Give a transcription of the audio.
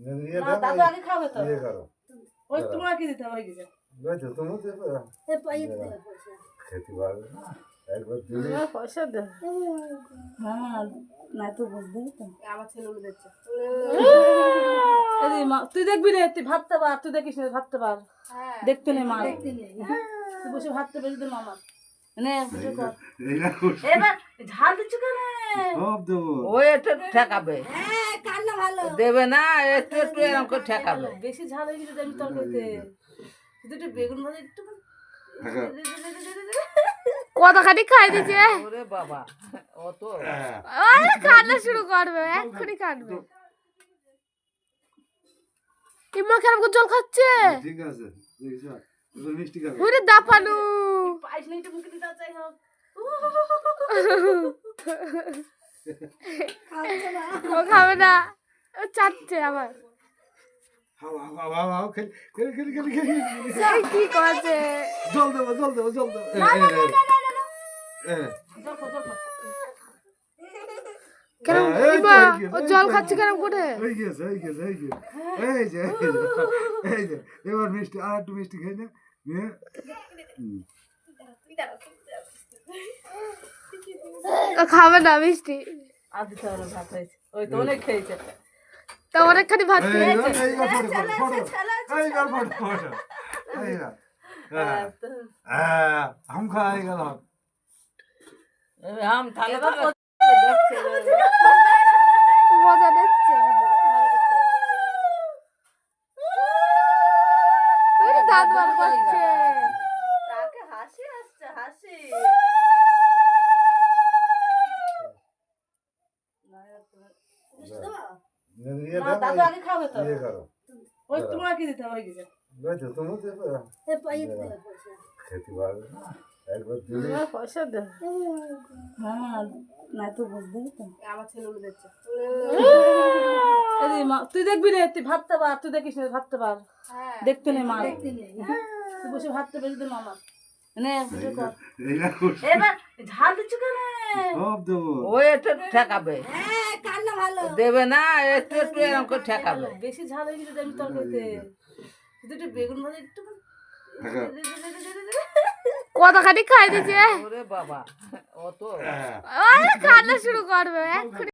না দাদু আগে খাবে তো ওই তোমাকে দিতে হবে কিছু খেতে পারবে না একবার দিলে পয়সা দে হ্যাঁ না তো বুঝতে তো আমার ছেলে দিচ্ছে তুই দেখবি রে তুই ভাবতে পার তুই দেখিস না ভাবতে পার দেখতে নেই মা দেখতে নেই তুই বসে ভাবতে পারিস তো মামা এবার ঝাল দিচ্ছ কেন সব দেবো ও একটু ঠেকাবে কান্না ভালো দেবে না একটু একটু এরকম করে ঠেকাবে বেশি ঝাল হয়ে গেছে আমি তরকারিতে একটু বেগুন ভাজা একটু কতখানি খাই দিছে ওরে বাবা ও তো কান্না শুরু করবে এক্ষুনি কাঁদবে ইমা কেমন করে জল খাচ্ছে ঠিক আছে দেখছ এবার মিষ্টি খাবে ওরে দাপানু পাইছ না একটু মুখে দিতে চাই হোক ও খাবে না ও চাচ্ছে আবার হাওয়া হাওয়া হাওয়া খেল খেল খেল খেল সেই কি করছে জল দেবো জল দেবো জল দেবো কেন ইমা ও জল খাচ্ছে কেন করে এই গেছে এই গেছে এই গেছে এই যে এই যে এবার মিষ্টি আর একটু মিষ্টি খাই না নিয়ে ও খাবে না মিষ্টি আর দিতে হবে ভাত হয়েছে ওই তো অনেক খেয়েছে তা অনেকখানি ভাত খেয়েছে हम खाए गल আম থালে মজা দেখছে ওরে দাঁত বার করছে তাকে হাসি আসছে হাসি না দাদু আগে খাবে তো ওই তোমাকে দিতে হবে কিছু খেতে পারবে না একবার দিলে পয়সা দে হ্যাঁ না তো বুঝতে তো আমার ছেলে দিচ্ছে তুই দেখবি রে তুই ভাবতে পার তুই দেখিস না ভাবতে পার দেখতে নেই মা দেখতে নেই তুই বসে ভাবতে পারিস তো মামা এবার ঝাল দিচ্ছ কেন সব দেবো ও একটু ঠেকাবে কান্না ভালো দেবে না একটু একটু এরকম করে ঠেকাবে বেশি ঝাল হয়ে গেছে আমি তরকারিতে একটু বেগুন ভাজা একটু কতখানি খাই দিছে ওরে বাবা ও তো কান্না শুরু করবে এক্ষুনি